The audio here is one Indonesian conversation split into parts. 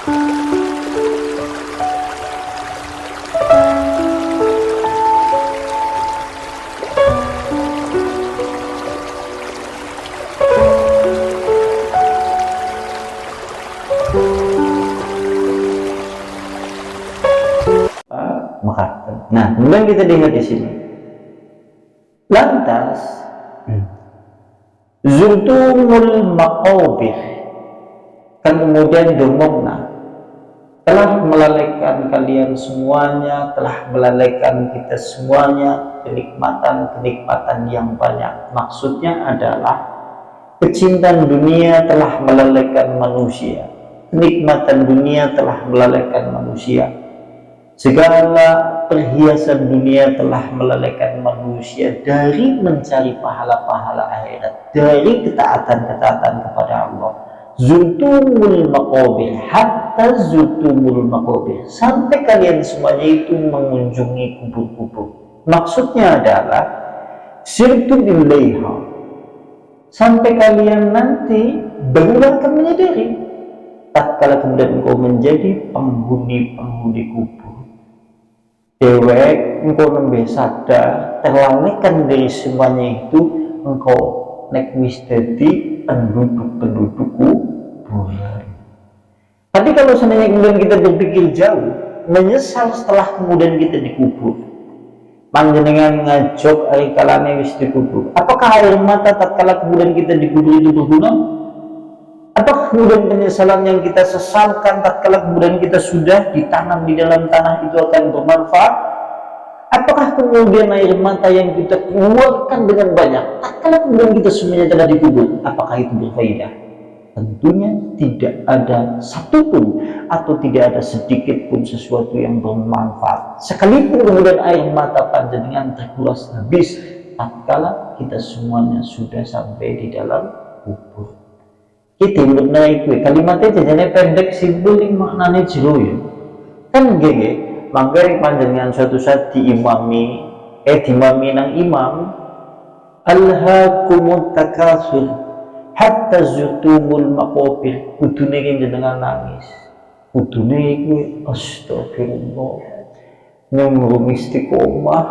Maka, nah, kemudian kita lihat di sini. Lantas, zurtumul maqabir, kan kemudian domongna telah melalaikan kalian semuanya, telah melalaikan kita semuanya kenikmatan-kenikmatan yang banyak. Maksudnya adalah kecintaan dunia telah melalaikan manusia, kenikmatan dunia telah melalaikan manusia. Segala perhiasan dunia telah melalaikan manusia dari mencari pahala-pahala akhirat, dari ketaatan-ketaatan kepada Allah. Zutumul maqabir, hatta zutumul maqabir, sampai kalian semuanya itu mengunjungi kubur-kubur. Maksudnya adalah sirtu bilaiha, sampai kalian nanti baru akan menyadari tatkala kemudian engkau menjadi penghuni-penghuni kubur. Dewek engkau nembe sadar terlalaikan dari semuanya itu, engkau nek wis dadi penduduk-penduduk kuburan. Tapi kalau seandainya kemudian kita berpikir jauh, menyesal setelah kemudian kita dikubur, panjenengan ngajok ari kalane wis dikubur, apakah air mata tatkala kemudian kita dikubur itu berguna? Apakah kemudian penyesalan yang kita sesalkan tatkala kemudian kita sudah ditanam di dalam tanah itu akan bermanfaat? Apakah kemudian air mata yang kita keluarkan dengan banyak tatkala kemudian kita semuanya telah dikubur, apakah itu berfaedah? Tentunya tidak ada satupun atau tidak ada sedikit pun sesuatu yang bermanfaat. Sekalipun kemudian air mata panjenengan terkuras habis tatkala kita semuanya sudah sampai di dalam kubur. Kita mengenai kue kalimatnya jadinya pendek, simpel, maknanya jero ya. Kan gini, mangkari panjenengan suatu saat dimami nang imam, alhaakumut takasur hatta zutumul maqabir, kudune jenengan nangis, kudune kue astagfirullah, nyuruh istiqomah,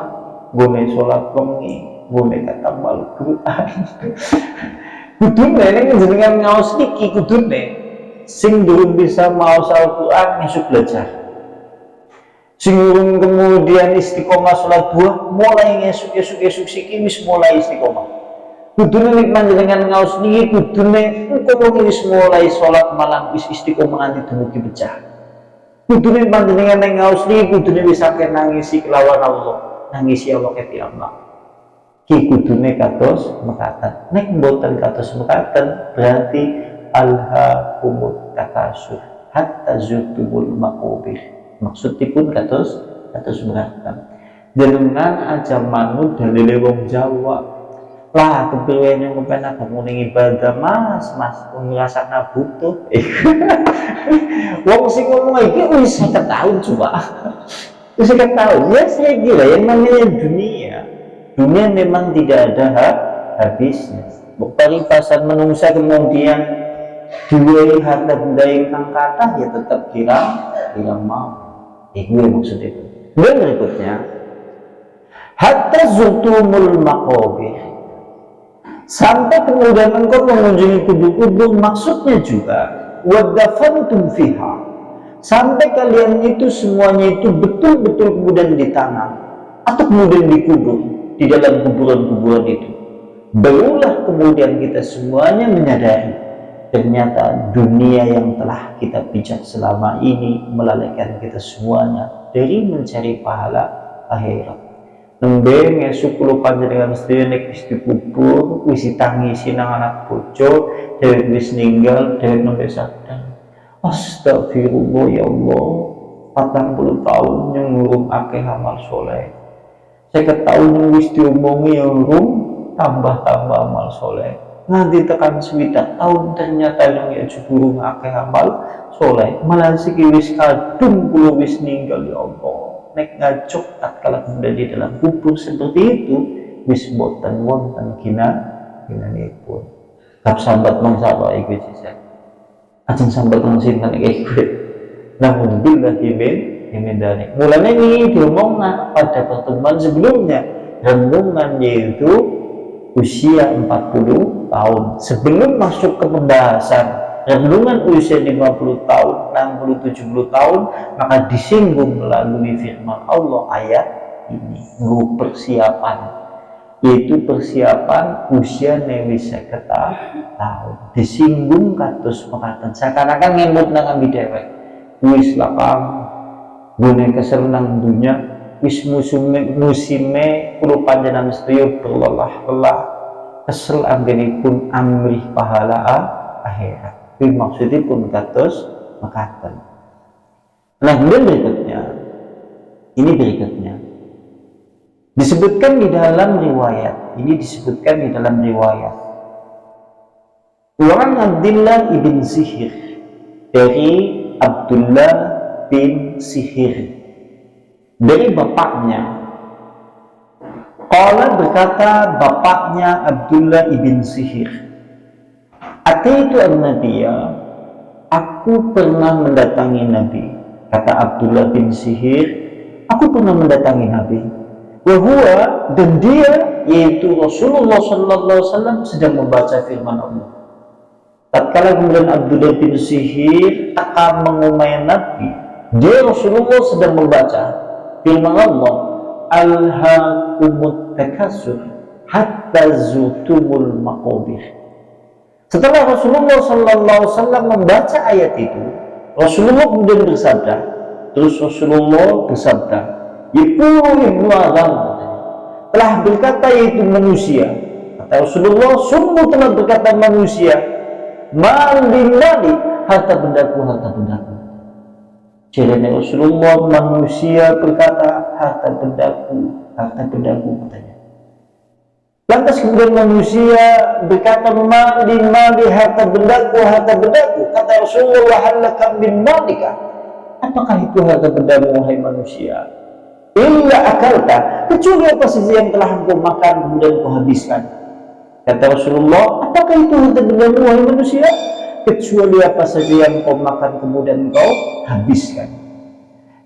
gone sholat wengi, gone katamal Quran. Kudune nek jenengan ngaos niki, kudune sing durung bisa maos Al-Qur'an esuk belajar, sing durung kemudian istiqomah sholat duha mulai esuk siki wis mulai istiqomah. Kudune nek panjenengan ngaos niki, kudune engko wis mulai sholat malam wis istiqomah nganti dumugi pecah. Kudune panjenengan nek ngaos niki, kudune wis akeh nangisi kelawan Allah, nangisi Allah keti Allah. Ki kudune kados mekaten. Nek mboten kados mekaten berarti alhaakumut takasur hatta zurtumul maqabir. Maksudipun kados mekaten. Jenengan aja manut dalile wong Jawa. Lah kepriwe yang kepen aku muni ibadah mas ngrasakna butuh. Wong sing ngomong iki wis 50 tahun coba. Wis 50 tahun. Ya saya kira yang namanya dunia memang tidak ada habisnya. Paripasan menungsa kemudian diwehi harta benda ingkang kathah ya tetap kira mau. Gue maksud itu. Dan berikutnya, hatta zutumul maqabir, sampai kemudian engkau mengunjungi kubur-kubur, maksudnya juga wadafantum fiha, sampai kalian itu semuanya itu betul-betul kemudian ditanam atau kemudian dikubur di dalam kuburan-kuburan itu. Barulah kemudian kita semuanya menyadari ternyata dunia yang telah kita pijak selama ini melalaikan kita semuanya dari mencari pahala akhirat. Nembe esuk kula panjenengan sedaya nek wis dikubur, wis ditangisi nang anak bojo, dhewek wis ninggal, dhewek nembe sadar. Astagfirullah ya Allah, 40 tahun yang ngurung akeh amal soleh. Saya tahun yang wis diomongi yang rum tambah-tambah amal soleh, nanti tekan 9 tahun ternyata yang ya jeburu akeh amal soleh, malah siki wis kadung kula wis ninggal ya Allah. Nek ngajok tatkala kemudian di dalam kubur seperti itu wis boten wonten ginanipun. Kap sambat mangsa wae iku sisa ajeng sambat mung sinten iki. Naudzubillahi min dzalik. Mulanya ini diomongkan pada pertemuan sebelumnya, renungan yaitu usia 40 tahun. Sebelum masuk ke pembahasan renungan usia 50 tahun, 60, 70 tahun, maka disinggung melalui firman Allah ayat ini, persiapan, yaitu persiapan usia newi 50 tahun. Disinggung kados mekaten, seakan-akan ngemut nang ambi dhewek. Wis lakang gune kesel nang dunya, wis musime kulo panjenengan sedaya berlelah-lelah kesel anggenipun amrih pahala akhirat. Kuwi maksudipun kados mekaten. Nah, berikutnya disebutkan di dalam riwayat. Orang Abdullah ibn Sihir, dari Abdullah bin Sihir, dari bapaknya. Qala, berkata bapaknya Abdullah ibn Sihir, ataitu an-nabiyya, aku pernah mendatangi Nabi. Kata Abdullah bin Sihir, aku pernah mendatangi Nabi. Wa huwa, dan dia, yaitu Rasulullah sallallahu alaihi wasallam, sedang membaca firman Allah. Tatkala kemudian Abdullah bin Sihir akan mengumai Nabi, dia Rasulullah sedang membaca firman Allah, alhaakumut takatsur hatta zurtumul maqabir. Setelah Rasulullah sallallahu alaihi wasallam membaca ayat itu, Rasulullah kemudian bersabda, yaqulu ibnu Adam, telah berkata yaitu manusia. Kata Rasulullah, sungguh telah berkata manusia, mali harta bendaku. Jadi Rasulullah, manusia berkata harta bendaku katanya. Lantas kemudian manusia berkata mali harta bendaku. Kata Rasulullah, halaka min malika, apakah itu harta bendamu wahai manusia? Illa akalta, kecuali apa saja yang telah engkau makan kemudian kau habiskan. Kata Rasulullah, apakah itu harta bendamu wahai manusia? Kecuali apa saja yang kau makan kemudian kau habiskan,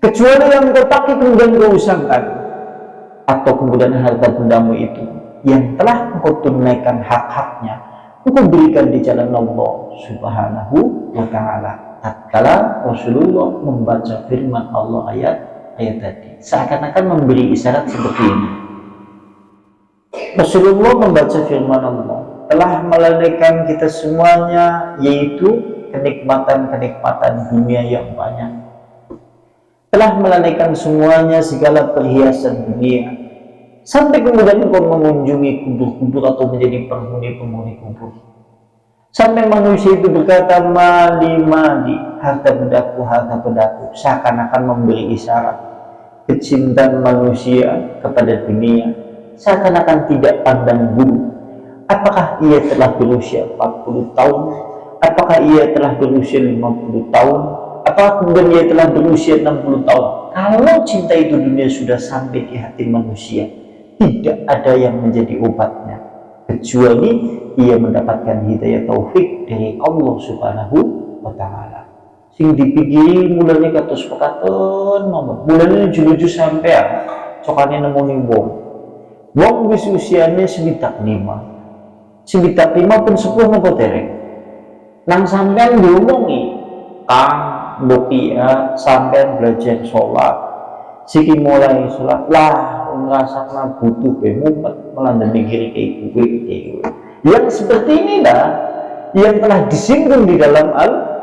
kecuali yang kau pakai kemudian kau usangkan, atau kemudian harta bendamu itu yang telah engkau tunaikan hak-haknya, engkau berikan di jalan Allah subhanahu wa ta'ala. Tatkala Rasulullah membaca firman Allah ayat tadi, seakan-akan memberi isyarat seperti ini. Rasulullah membaca firman Allah telah melalaikan kita semuanya, yaitu kenikmatan-kenikmatan dunia yang banyak, telah melalaikan semuanya segala perhiasan dunia, sampai kemudian engkau mengunjungi kubur-kubur atau menjadi penghuni kubur, sampai manusia itu berkata mali harta bendaku, seakan-akan memberi isyarat kecintaan manusia kepada dunia, seakan-akan tidak pandang bulu. Apakah ia telah berusia 40 tahun? Apakah ia telah berusia 50 tahun? Apakah kemudian ia telah berusia 60 tahun? Kalau cinta itu dunia sudah sampai di hati manusia, tidak ada yang menjadi obatnya, kecuali ia mendapatkan hidayah taufik dari Allah subhanahu wa ta'ala. Sing dipikiri mulanya kados pekaten nomor, mulanya juju sampean cokane nemoni wong wis usiane sewidak 5 pun 10 nopo dereng. Nang sampean diomongi, Kang Bokia, sampean belajar sholat, siki mulai sholat lah, ngrasakna butuh mumet melandani kiri ibu. Yang seperti inilah yang telah disinggung di dalam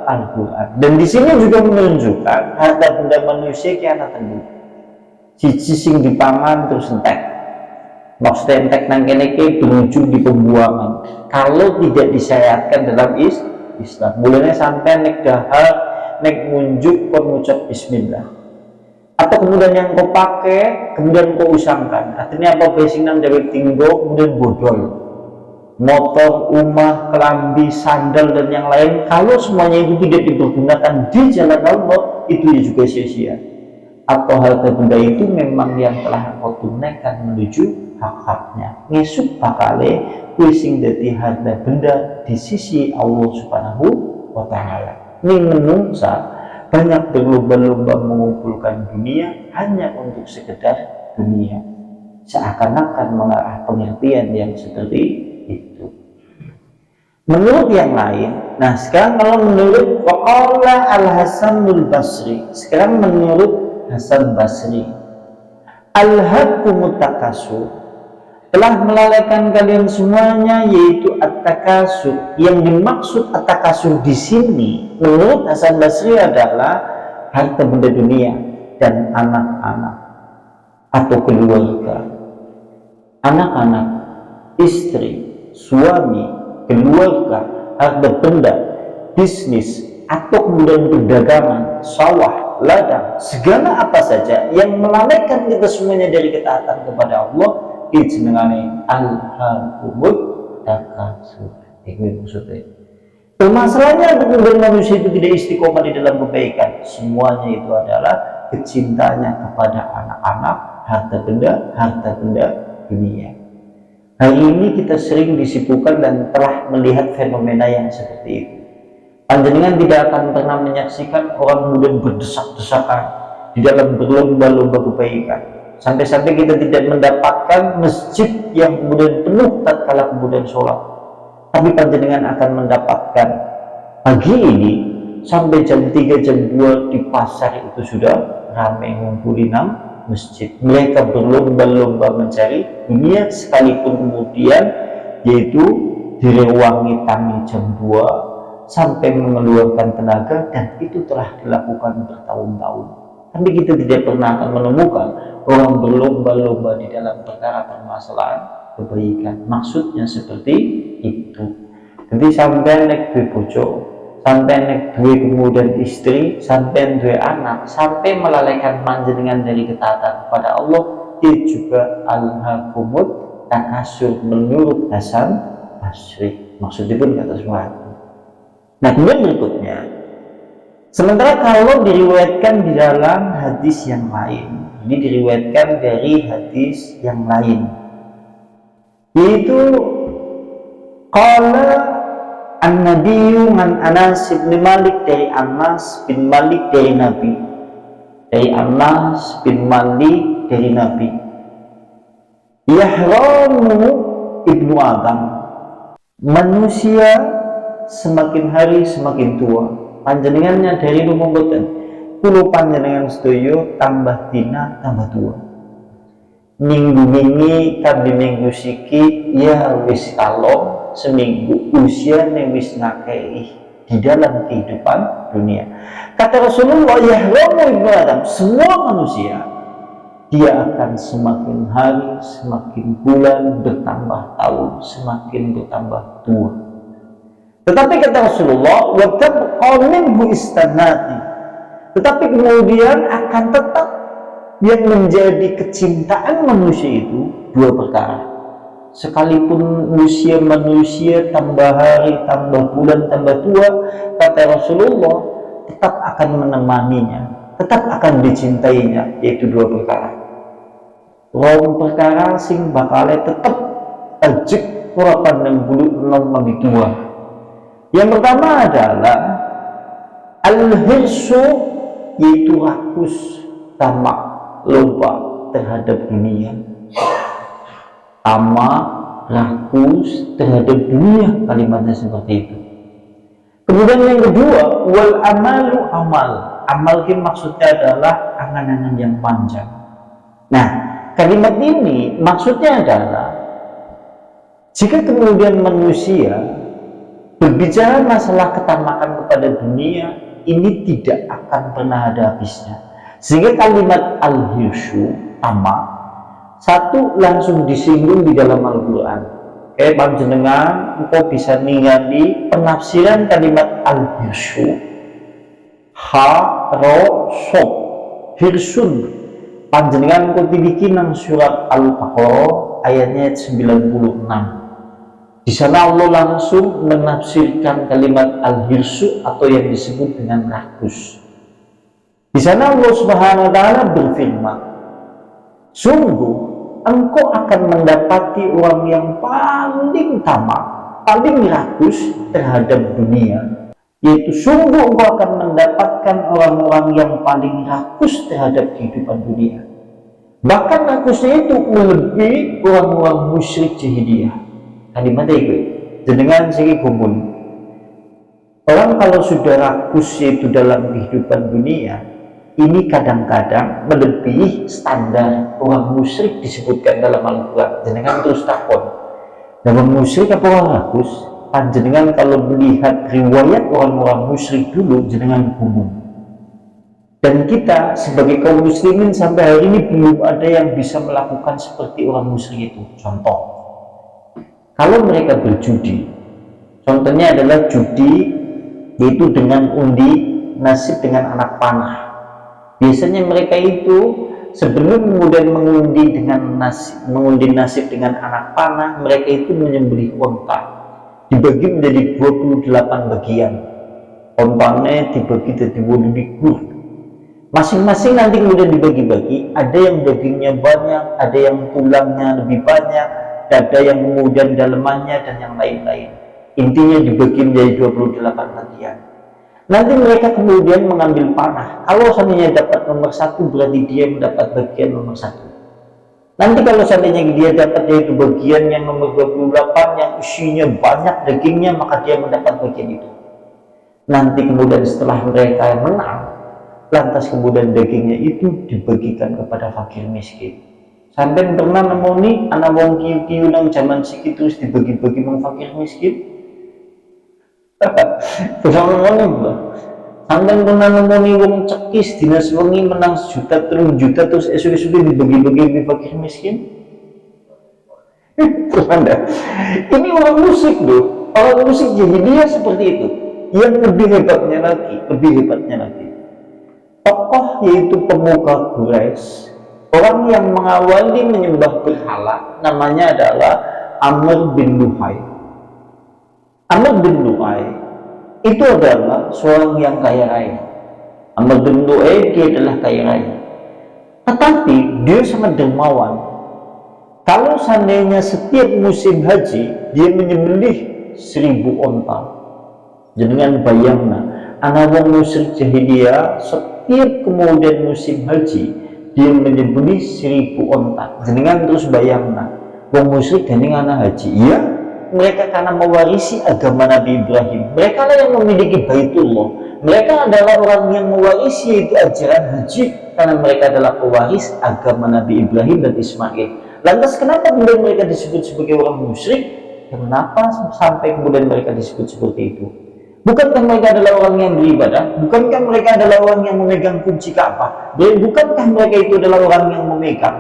Al-Quran. Dan di sini juga menunjukkan harta benda manusia kiana tentu. Siji sing dipangan terus entek. Maksudnya entek nang kene iki berujung di pembuangan. Kalau tidak disyariatkan dalam Islam, mulanya sampai nek dahar, nek ngunjuk kon ngucap bismillah. Atau kemudian yang kau pakai, kemudian kau usangkan. Artinya apa? Basing nang dewek tinggo, kemudian bodol. Motor, rumah, kelambi, sandal dan yang lain, kalau semuanya itu tidak dipergunakan di jalan Allah, itu juga sia-sia. Atau harta benda itu memang yang telah kau tunaikan menuju hak-haknya, ngesuk bakale kuising dadi harta benda di sisi Allah subhanahu wa ta'ala. Ini menungsa banyak berlomba-lomba mengumpulkan dunia hanya untuk sekedar dunia, seakan-akan mengarah pengertian yang seperti itu. Menurut yang lain, nah sekarang kalau menurut waqala al-Hasanul Basri, sekarang menurut Hasan Basri, alhaakumut takasur, telah melalaikan kalian semuanya, yaitu at-takasur. Yang dimaksud at-takasur di sini menurut Hasan Basri adalah harta benda dunia dan anak-anak atau keluarga, anak-anak, istri, suami, keluarga, harta benda, bisnis, atau kemudian perdagangan, sawah, ladang, segala apa saja yang melalaikan kita semuanya dari ketaatan kepada Allah, itu mengenai alhaakumut takasur. Itu maksudnya. Permasalahannya kemudian manusia itu tidak istiqomah di dalam kebaikan. Semuanya itu adalah kecintanya kepada anak-anak, harta benda dunia. Hari ini kita sering disibukkan dan telah melihat fenomena yang seperti itu. Panjenengan tidak akan pernah menyaksikan orang kemudian berdesak-desakan di dalam berlomba-lomba kebaikan. Sampai-sampai kita tidak mendapatkan masjid yang kemudian penuh tatkala kemudian sholat. Tapi panjenengan akan mendapatkan pagi ini sampai jam 3, jam 2 di pasar itu sudah ramai ngumpulin masjid. Mereka berlomba-lomba mencari dunia, sekalipun kemudian yaitu direwangi tangi jam 2 sampai mengeluarkan tenaga, dan itu telah dilakukan bertahun-tahun. Tapi kita tidak pernah akan menemukan orang berlomba-lomba di dalam perkara permasalahan kebaikan. Maksudnya seperti itu. Jadi sampai nek duwe bojo, sampai nek duwe kemudian istri, sampai duwe anak, sampai melalaikan panjenengan dari ketaatan kepada Allah, itu juga alhaakumut takasur menurut Hasan Basri. Maksudnya pun kata sesuatu. Nah, kemudian berikutnya, sementara kalau diriwayatkan di dalam hadis yang lain, ini diriwayatkan dari hadis yang lain, yaitu qala an-nabiyyu an Anas bin Malik, dari Anas bin Malik dari Nabi, dari Anas bin Malik dari Nabi, yahramu ibnu Adam, manusia semakin hari semakin tua. Panjenengannya dari rumah boten, kulo panjenengan sedoyo tambah dina tambah tua. Minggu ini kambi minggu siki ya wis kalong, seminggu usia wis nakei di dalam kehidupan dunia. Kata Rasulullah, yahramu ibnu Adam, semua manusia dia akan semakin hari semakin bulan bertambah tahun, semakin bertambah tua. Tetapi kata Rasulullah, wa tabqa minhu istanati, tetapi kemudian akan tetap yang menjadi kecintaan manusia itu dua perkara. Sekalipun usia manusia tambah hari, tambah bulan, tambah tua, kata Rasulullah, tetap akan menemaninya, tetap akan dicintainya, yaitu dua perkara. Rong perkara sing bakale tetap ajek ora pandang bulu enom lebih tua. Yang pertama adalah al-hirsu, yaitu rakus, tamak, lomba terhadap dunia. Tamak, rakus terhadap dunia, kalimatnya seperti itu. Kemudian yang kedua, wal amalu amal. Amal ini maksudnya adalah angan-angan yang panjang. Nah, kalimat ini maksudnya adalah jika kemudian manusia berbicara masalah ketamakan kepada dunia, ini tidak akan pernah ada habisnya. Sehingga kalimat al-hirsu, tamak, satu langsung disinggung di dalam Al-Quran. Panjenengan engkau bisa ningali penafsiran kalimat al-hirsu, ha-ro-sob, hirsun. Panjenengan engkau dibikin nang surat Al-Baqarah ayatnya 96. Di sana Allah langsung menafsirkan kalimat al-hirsu atau yang disebut dengan rakus. Di sana Allah Subhanahu wa taala berfirman, sungguh engkau akan mendapati orang yang paling tamak, paling rakus terhadap dunia, yaitu sungguh engkau akan mendapatkan mendapatkan orang-orang yang paling rakus terhadap kehidupan dunia. Bahkan rakusnya itu melebihi orang-orang musyrik jahiliyah. Kalimat itu jenengan segi kumpul. Orang kalau sudah rakus yaitu dalam kehidupan dunia, ini kadang-kadang melebihi standar orang musyrik disebutkan dalam Al-Quran. Jenengan terus takon, dalam musyrik apa orang rakus? Panjenengan kalau melihat riwayat orang-orang musyrik dulu, jenengan umum. Dan kita sebagai kaum muslimin sampai hari ini belum ada yang bisa melakukan seperti orang musyrik itu. Contoh, kalau mereka berjudi, contohnya adalah judi yaitu dengan undi nasib dengan anak panah. Biasanya mereka itu sebelum kemudian mengundi nasib dengan anak panah, mereka itu menyembelih unta, dibagi menjadi 28 bagian. Ontanya dibagi jadi 28. Masing-masing nanti kemudian dibagi-bagi, ada yang dagingnya banyak, ada yang tulangnya lebih banyak, ada yang kemudian dalemannya dan yang lain-lain. Intinya dibagi menjadi 28 bagian. Nanti mereka kemudian mengambil panah. Kalau seandainya dapat nomor 1, berarti dia mendapat bagian nomor 1. Nanti kalau seandainya dia dapat yaitu bagian yang nomor 28 yang isinya banyak dagingnya, maka dia mendapat bagian itu. Nanti kemudian setelah mereka menang, lantas kemudian dagingnya itu dibagikan kepada fakir miskin. Sampai pernah nemu nih anak wong kiyu-kiyu nang zaman siki terus dibagi-bagi wong fakir miskin. Bersama ngomong mbak. Sampai pernah nemu nih wong cekis dinas wengi menang 1 juta 3 juta terus esok-esok dibagi-bagi fakir miskin. Terus ini orang musik loh, orang musik jadi dia seperti itu. Yang lebih hebatnya lagi, tokoh yaitu pemuka Quraisy, orang yang mengawali menyembah berhala, namanya adalah Amr bin Luhai. Amr bin Luhai itu adalah seorang yang kaya raya. Amr bin Luhai dia adalah kaya raya, tetapi dia sangat dermawan. Kalau seandainya setiap musim haji dia menyembelih 1000 onta. Jangan bayangna, anak wong musyrik jahiliyah setiap kemudian musim haji dia menyembelih 1000 onta. Jenengan terus bayangna, wong musyrik dan anak haji, iya mereka karena mewarisi agama Nabi Ibrahim, mereka lah yang memiliki Baitullah, mereka adalah orang yang mewarisi yaitu ajaran haji karena mereka adalah pewaris agama Nabi Ibrahim dan Ismail. Lantas kenapa kemudian mereka disebut sebagai orang musyrik? Kenapa sampai kemudian mereka disebut seperti itu? Bukankah mereka adalah orang yang beribadah? Bukankah mereka adalah orang yang memegang kunci Ka'bah? Dan bukankah mereka itu adalah orang yang memegang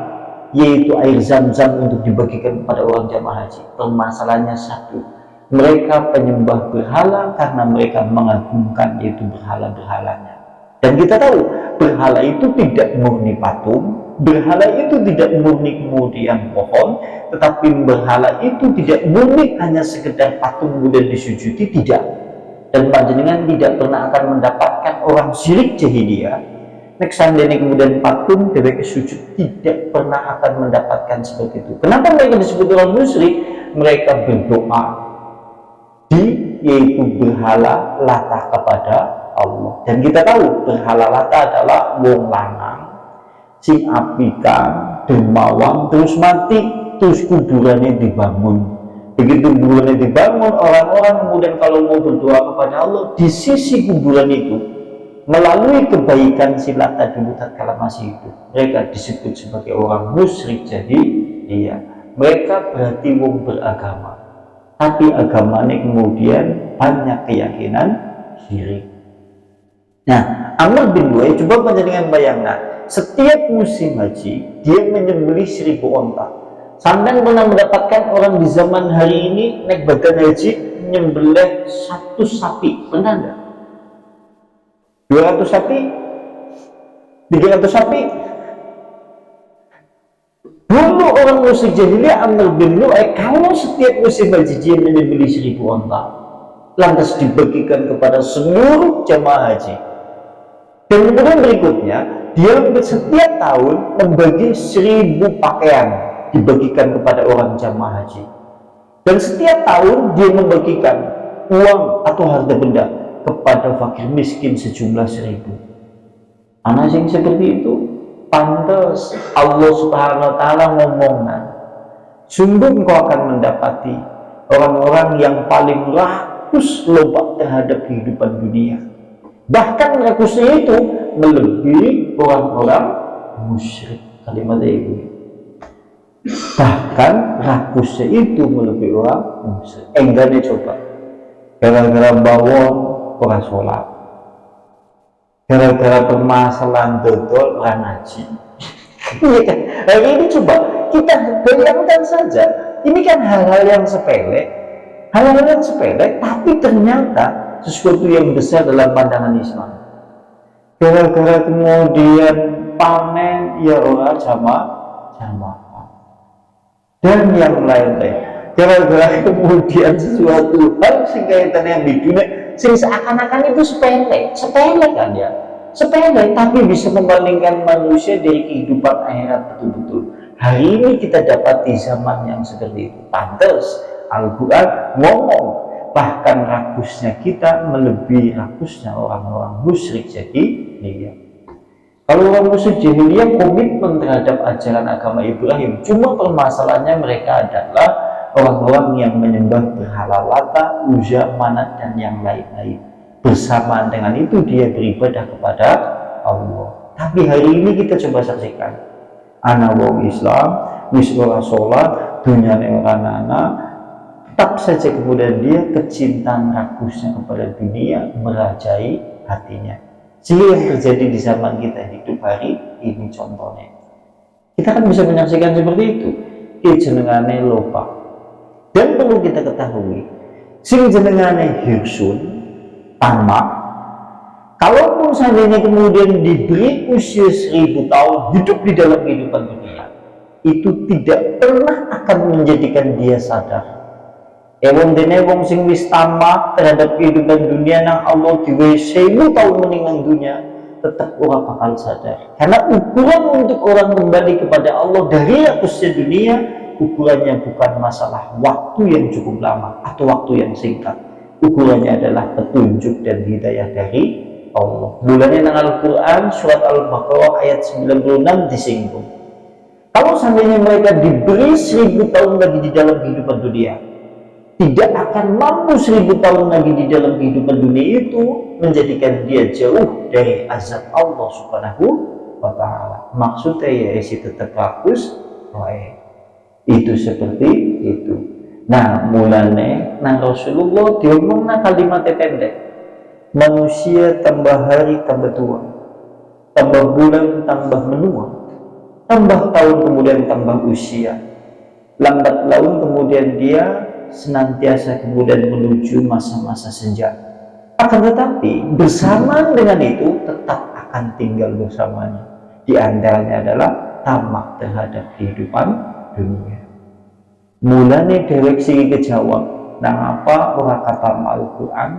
yaitu air zam-zam untuk dibagikan kepada orang jamaah haji? Permasalahannya satu, mereka penyembah berhala karena mereka mengagungkan yaitu berhala-berhalanya. Dan kita tahu berhala itu tidak murni patung, berhala itu tidak murni kemudian pohon, tetapi berhala itu tidak murni hanya sekedar patung kemudian disujudi, tidak. Dan panjenengan tidak pernah akan mendapatkan orang syirik jahiliyah nek seandainya kemudian patung dewek sujud, tidak pernah akan mendapatkan seperti itu. Kenapa mereka disebut orang musyrik? Mereka berdoa di yaitu berhala Lata kepada Allah. Dan kita tahu berhala Lata adalah wong lanang sing apikan dermawan terus mati terus kuburannya dibangun. Begitu kuburannya dibangun, orang-orang kemudian kalau mau berdoa kepada Allah di sisi kuburan itu melalui kebaikan si Lata dulu tatkala masih hidup, mereka disebut sebagai orang musyrik. Jadi iya, mereka berarti wong beragama, tapi agamanya kemudian banyak keyakinan syirik. Nah, Amr bin Luhai, coba panjenengan bayangkan, setiap musim haji dia menyembelih 1000 onta. Sampai pernah mendapatkan orang di zaman hari ini naik badan haji menyembelih 1 sapi, pernah enggak? 200 sapi, 300 sapi. Dulu orang musyrik jahiliyah Amr bin Luhai kalau setiap musim haji dia menyembelih 1000 onta, lantas dibagikan kepada seluruh jamaah haji. Dan kemudian berikutnya dia setiap tahun membagi 1000 pakaian dibagikan kepada orang jamaah haji. Dan setiap tahun dia membagikan uang atau harta benda kepada fakir miskin sejumlah 1.000. Anak sing seperti itu pantas Allah Subhanahu wa taala ngomongna, sungguh engkau akan mendapati orang-orang yang paling rakus lomba terhadap kehidupan dunia. Bahkan rakusnya itu melebihi orang-orang musyrik. Kalimat itu. Bahkan rakusnya itu melebihi orang musyrik. Enggaknya coba. Gara-gara bawon orang sholat. Gara-gara permasalahan dodol orang ngaji. Iya kan? Hari ini coba kita bayangkan saja. Ini kan hal-hal yang sepele. Hal-hal yang sepele, tapi ternyata sesuatu yang besar dalam pandangan Islam. Gara-gara kemudian panen ya orang jamaah dan yang lain-lain. Gara-gara kemudian sesuatu hal sing kaitannya di dunia, sing seakan-akan itu sepele kan ya, sepele, tapi bisa membandingkan manusia dari kehidupan akhirat betul-betul. Hari ini kita dapat di zaman yang seperti itu. Pantas Al-Quran ngomong, bahkan rakusnya kita melebihi rakusnya orang-orang musyrik jahiliyah. Kalau orang musyrik jahiliyah komitmen terhadap ajaran agama Ibrahim, cuma permasalahannya mereka adalah orang-orang yang menyembah berhala Lata, Uzza, Manat, dan yang lain-lain. Bersamaan dengan itu dia beribadah kepada Allah. Tapi hari ini kita coba saksikan, anak wong Islam, ora sholat, dunia orang tetap saja kemudian dia kecintaan rakusnya kepada dunia merajai hatinya. Sehingga yang terjadi di zaman kita hidup hari ini contohnya. Kita kan bisa menyaksikan seperti itu. Jenengane lupa. Dan perlu kita ketahui, sing jenengane hirsun, tamak, kalaupun seandainya kemudian diberi usia 1.000 tahun hidup di dalam kehidupan dunia, itu tidak pernah akan menjadikan dia sadar. Ewon dene wong sing wis tamak terhadap kehidupan dunia nang Allah diwe 1.000 tahun meninggal dunia, tetap orang bakal sadar. Karena ukuran untuk orang kembali kepada Allah dari rakusnya dunia, ukurannya bukan masalah waktu yang cukup lama atau waktu yang singkat. Ukurannya adalah petunjuk dan hidayah dari Allah. Mulanya nang Al-Quran surat Al-Baqarah ayat 96 disinggung. Kalau seandainya mereka diberi 1.000 tahun lagi di dalam kehidupan dunia, tidak akan mampu 1.000 tahun lagi di dalam kehidupan dunia itu menjadikan dia jauh dari azab Allah Subhanahu wa ta'ala. Maksudnya ya isi tetap rakus, itu seperti itu. Nah, mulane nang Rasulullah diomongna kalimat pendek. Manusia tambah hari tambah tua, tambah bulan tambah menua, tambah tahun kemudian tambah usia, lambat laun kemudian dia senantiasa kemudian menuju masa-masa senja. Akan tetapi bersamaan dengan itu tetap akan tinggal bersamanya. Di antaranya adalah tamak terhadap kehidupan dunia. Mulane dhewek sing kejawab, nang apa ora khatam Al-Quran,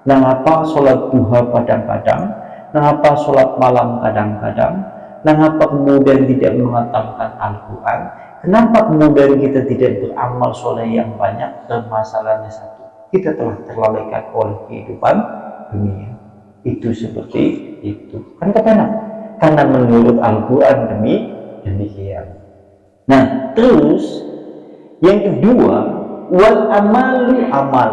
nang apa sholat duha kadang-kadang, nang apa sholat malam kadang-kadang, nang apa kemudian tidak menghatamkan Al-Quran. Kenapa kemudian kita tidak beramal soleh yang banyak? Dan masalahnya satu, kita telah terlalaikan oleh kehidupan dunia. Itu seperti itu. Kan kenapa? Karena menurut Al-Quran demikian. Nah, terus yang kedua, wal amalu amal.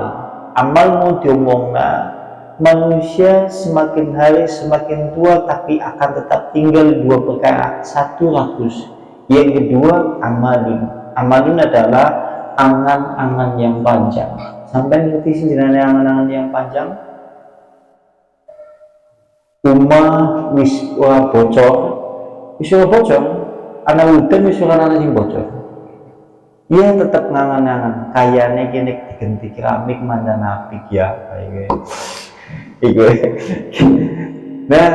Amal mau diomongna, manusia semakin hari semakin tua, tapi akan tetap tinggal dua perkara. Satu rakus. Yang kedua amalun. Amalun adalah angan-angan yang panjang. Sampai ngerti sih jenenge angan-angan yang panjang? Umah wis ora bocor, anak udan wis ora ana sing bocor. Iya tetap ngangan-angan. Kayane kene diganti keramik mandan apik ya. Iku. Nah,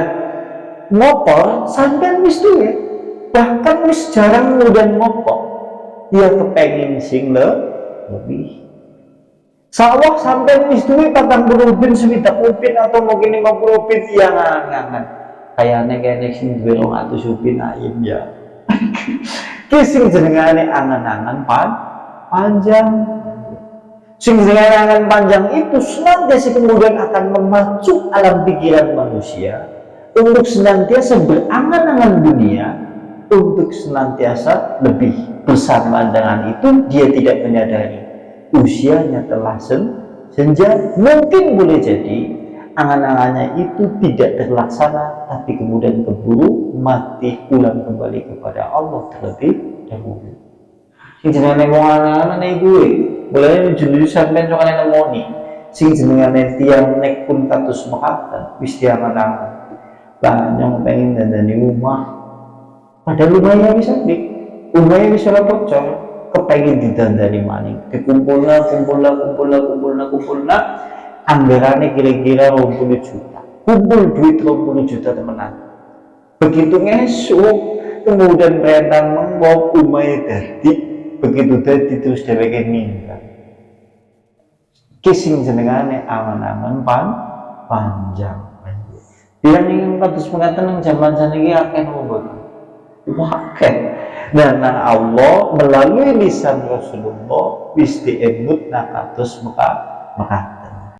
motor sampean wis duwe. Bahkan wis jarang mudan ngopok, dia kepengen sing lebih. Sawah sampai wis duwe 40 bin, 60 bin atau mungkin 50 bin yang ngangan. Kayaknya kayaknya sing duwe 200 bin ayam ya. Ki sing jenengane angan-angan panjang. Sing dengan angan panjang itu senantiasa kemudian akan memacu alam pikiran manusia untuk senantiasa berangan-angan dunia, untuk senantiasa lebih bersamaan dengan itu. Dia tidak menyadari usianya telah senja. Mungkin boleh jadi angan-angannya itu tidak terlaksana, tapi kemudian keburu mati pulang kembali kepada Allah terlebih dahulu. Sing jenenge wong angan-angan gue mulai jujur sampean sok nemoni sing jenengane tiyang nek pun kados mekaten wis diangan-angan lah nyong pengen dandani rumah, padahal rumahnya wis apik, rumahnya wis ora bocor, kepengin didandani maning, dikumpulna anggarane kira-kira 20 juta, kumpul duit 20 juta temenan. Begitu ngesuk kemudian rentang mengkop umay dadi, begitu dadi terus dheweke ninggal. Kising jenengane angan-angan panjang. Dia ingin kados mengatakan zaman saniki akeh ngono. Akeh. Dan Allah melalui lisan Rasulullah wis diemut kados Mekah.